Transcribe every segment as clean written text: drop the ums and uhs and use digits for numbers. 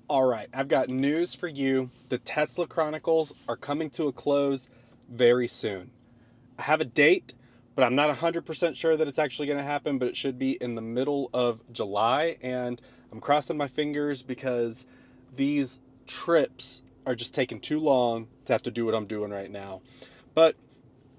All right, I've got news for you. The Tesla Chronicles are coming to a close very soon. I have a date, but I'm not 100% sure that it's actually going to happen, but it should be in the middle of July. And I'm crossing my fingers because these trips are just taking too long to have to do what I'm doing right now. But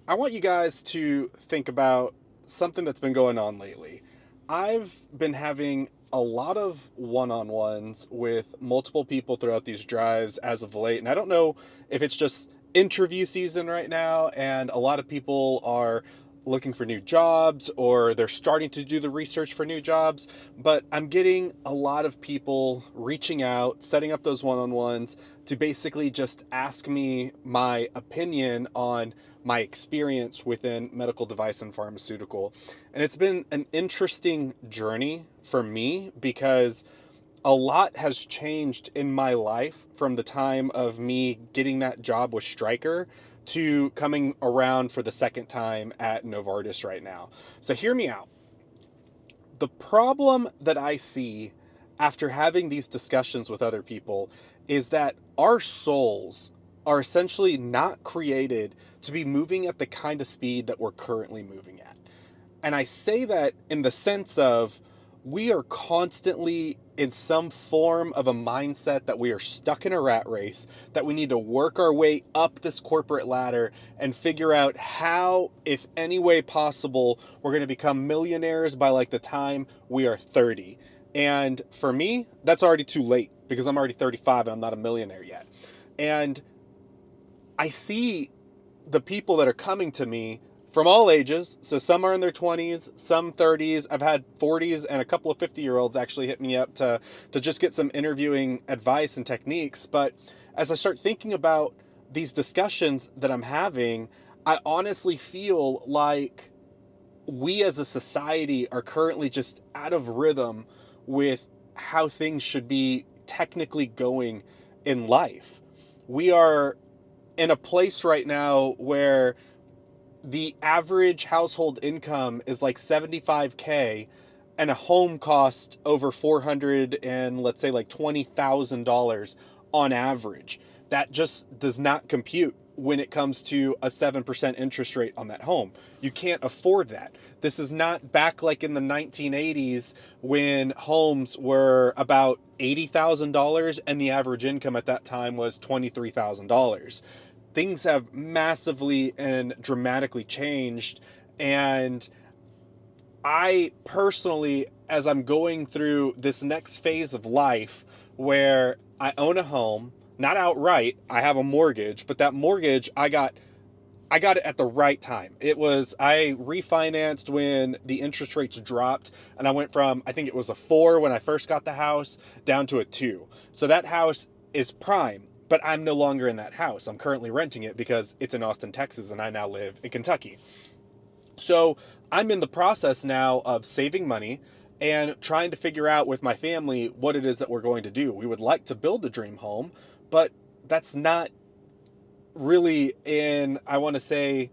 I want you guys to think about something that's been going on lately. I've been having a lot of one on ones with multiple people throughout these drives as of late. And I don't know if it's just interview season right now and a lot of people are looking for new jobs or they're starting to do the research for new jobs. But I'm getting a lot of people reaching out, setting up those one on ones to basically just ask me my opinion on my experience within medical device and pharmaceutical. And it's been an interesting journey for me because a lot has changed in my life from the time of me getting that job with Stryker to coming around for the second time at Novartis right now. So hear me out. The problem that I see after having these discussions with other people is that our souls are essentially not created to be moving at the kind of speed that we're currently moving at. And I say that in the sense of we are constantly in some form of a mindset that we are stuck in a rat race, that we need to work our way up this corporate ladder and figure out how, if any way possible, we're going to become millionaires by like the time we are 30. And for me, that's already too late because I'm already 35 and I'm not a millionaire yet. And I see the people that are coming to me from all ages. So some are in their 20s, some 30s. I've had 40s and a couple of 50-year-olds actually hit me up to just get some interviewing advice and techniques. But as I start thinking about these discussions that I'm having, I honestly feel like we as a society are currently just out of rhythm with how things should be technically going in life. We are in a place right now where the average household income is like 75K and a home costs over 400 and let's say like $20,000 on average. That just does not compute when it comes to a 7% interest rate on that home. You can't afford that. This is not back like in the 1980s when homes were about $80,000 and the average income at that time was $23,000. Things have massively and dramatically changed. And I personally, as I'm going through this next phase of life where I own a home, not outright, I have a mortgage, but that mortgage I got it at the right time. I refinanced when the interest rates dropped and I went from, I think it was a 4 when I first got the house down to a 2. So that house is prime, but I'm no longer in that house. I'm currently renting it because it's in Austin, Texas, and I now live in Kentucky. So I'm in the process now of saving money and trying to figure out with my family what it is that we're going to do. We would like to build a dream home, but that's not really in, I want to say,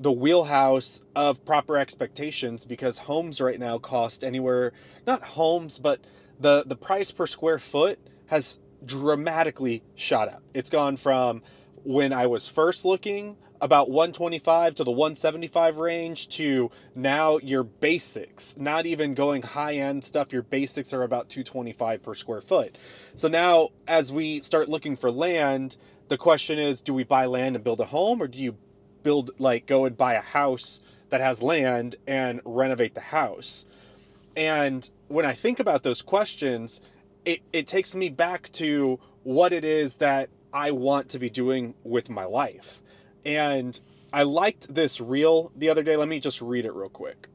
the wheelhouse of proper expectations because homes right now cost anywhere, not homes, but the price per square foot has dramatically shot up. It's gone from when I was first looking about 125 to the 175 range to now your basics, not even going high end stuff, your basics are about 225 per square foot. So now as we start looking for land, the question is, do we buy land and build a home, or do you go and buy a house that has land and renovate the house? And when I think about those questions, it takes me back to what it is that I want to be doing with my life. And I liked this reel the other day. Let me just read it real quick.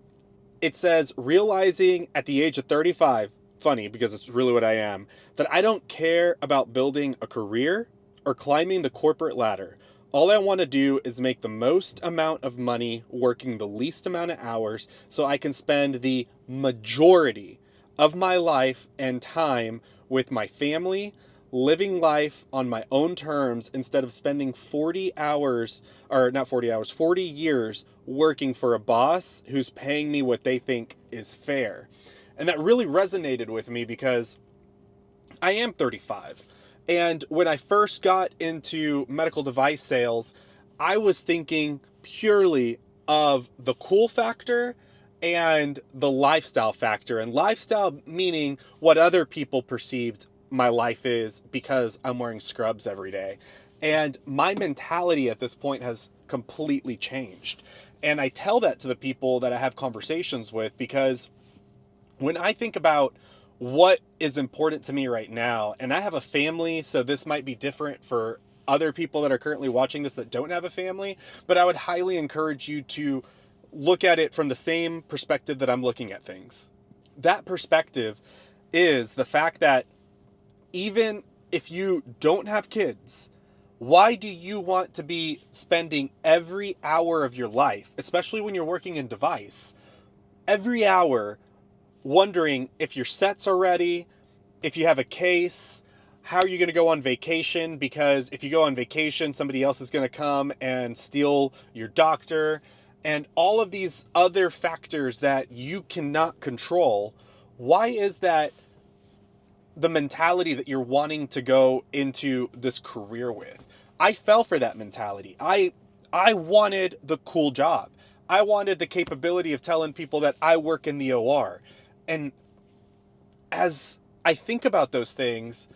It says, realizing at the age of 35, funny because it's really what I am, that I don't care about building a career or climbing the corporate ladder. All I want to do is make the most amount of money working the least amount of hours so I can spend the majority of my life and time with my family, living life on my own terms instead of spending 40 hours, or not 40 hours, 40 years working for a boss who's paying me what they think is fair. And that really resonated with me because I am 35. And when I first got into medical device sales, I was thinking purely of the cool factor and the lifestyle factor. And lifestyle meaning what other people perceived my life is because I'm wearing scrubs every day. And my mentality at this point has completely changed. And I tell that to the people that I have conversations with because when I think about what is important to me right now, and I have a family, so this might be different for other people that are currently watching this that don't have a family, but I would highly encourage you to look at it from the same perspective that I'm looking at things. That perspective is the fact that even if you don't have kids, why do you want to be spending every hour of your life, especially when you're working in device, every hour wondering if your sets are ready, if you have a case, how are you going to go on vacation? Because if you go on vacation, somebody else is going to come and steal your doctor, and all of these other factors that you cannot control. Why is that the mentality that you're wanting to go into this career with? I fell for that mentality. I wanted the cool job. I wanted the capability of telling people that I work in the OR. And as I think about those things,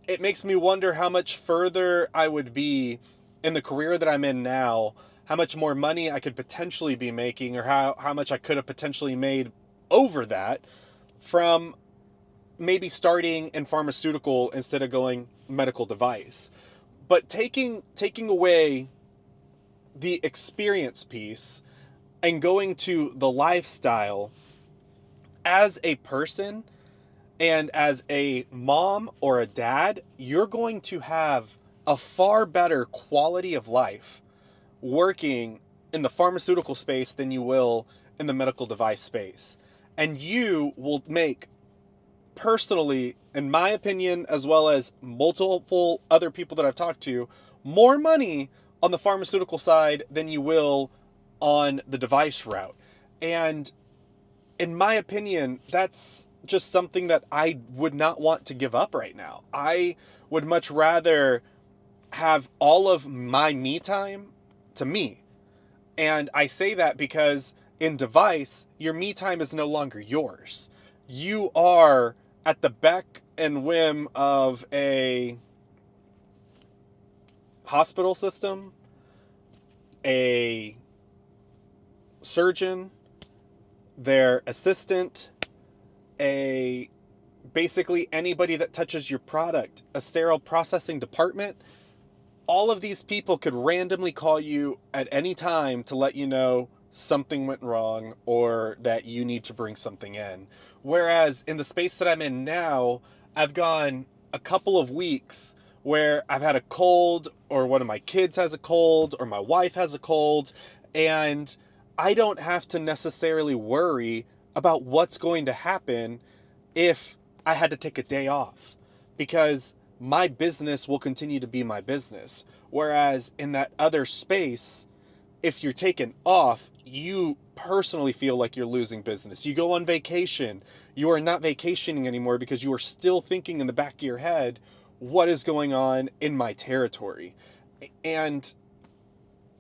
it makes me wonder how much further I would be in the career that I'm in now, how much more money I could potentially be making, or how much I could have potentially made over that from maybe starting in pharmaceutical instead of going medical device. But taking away the experience piece and going to the lifestyle, as a person and as a mom or a dad, you're going to have a far better quality of life working in the pharmaceutical space than you will in the medical device space. And you will make, personally, in my opinion, as well as multiple other people that I've talked to, more money on the pharmaceutical side than you will on the device route. And in my opinion, that's just something that I would not want to give up right now. I would much rather have all of my me time to me. And I say that because in device, your me time is no longer yours. You are at the beck and whim of a hospital system, a surgeon, their assistant, a basically anybody that touches your product, a sterile processing department. All of these people could randomly call you at any time to let you know something went wrong or that you need to bring something in. Whereas in the space that I'm in now, I've gone a couple of weeks where I've had a cold, or one of my kids has a cold, or my wife has a cold, and I don't have to necessarily worry about what's going to happen if I had to take a day off, because my business will continue to be my business. Whereas in that other space, if you're taken off, you personally feel like you're losing business. You go on vacation, you are not vacationing anymore because you are still thinking in the back of your head, what is going on in my territory? And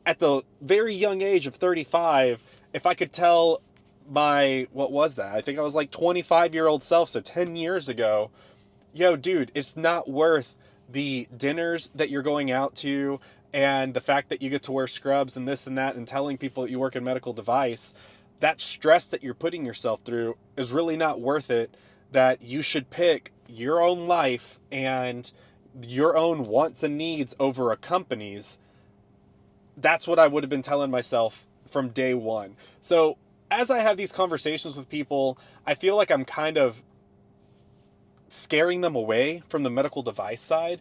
at the very young age of 35, if I could tell my, what was that? I think I was like 25-year-old self, so 10 years ago, yo, dude, it's not worth the dinners that you're going out to and the fact that you get to wear scrubs and this and that and telling people that you work in medical device. That stress that you're putting yourself through is really not worth it. That you should pick your own life and your own wants and needs over a company's. That's what I would have been telling myself from day one. So as I have these conversations with people, I feel like I'm kind of scaring them away from the medical device side.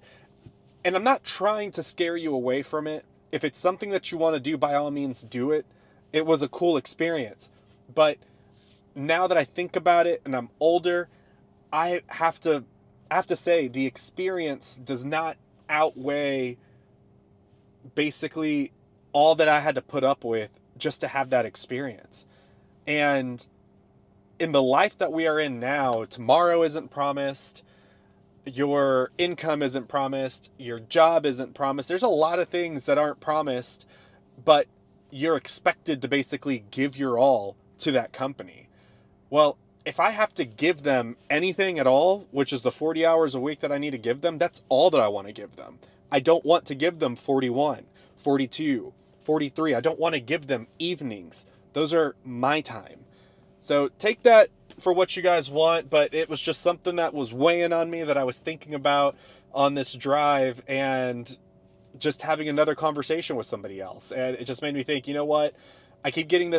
And I'm not trying to scare you away from it. If it's something that you want to do, by all means, do it. It was a cool experience. But now that I think about it and I'm older, I have to say the experience does not outweigh basically all that I had to put up with just to have that experience. And in the life that we are in now, tomorrow isn't promised. your income isn't promised, your job isn't promised. There's a lot of things that aren't promised, but you're expected to basically give your all to that company. Well, if I have to give them anything at all, which is the 40 hours a week that I need to give them, that's all that I want to give them. I don't want to give them 41, 42, 43. I don't want to give them evenings. Those are my time. So take that for what you guys want, but it was just something that was weighing on me that I was thinking about on this drive, and just having another conversation with somebody else. And it just made me think, you know what? I keep getting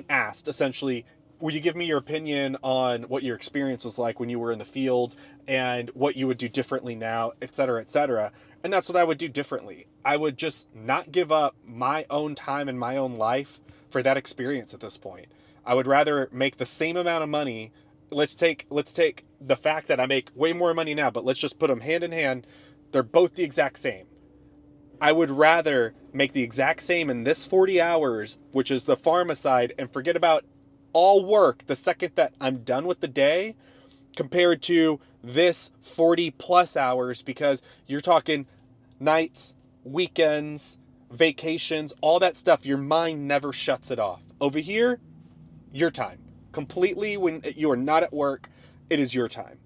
asked essentially, will you give me your opinion on what your experience was like when you were in the field and what you would do differently now, et cetera, et cetera. And that's what I would do differently. I would just not give up my own time and my own life for that experience at this point. I would rather make the same amount of money. Let's take the fact that I make way more money now, but let's just put them hand in hand. They're both the exact same. I would rather make the exact same in this 40 hours, which is the pharma side, and forget about all work the second that I'm done with the day, compared to this 40 plus hours, because you're talking nights, weekends, vacations, all that stuff. Your mind never shuts it off. Over here, your time. Completely when you are not at work, it is your time.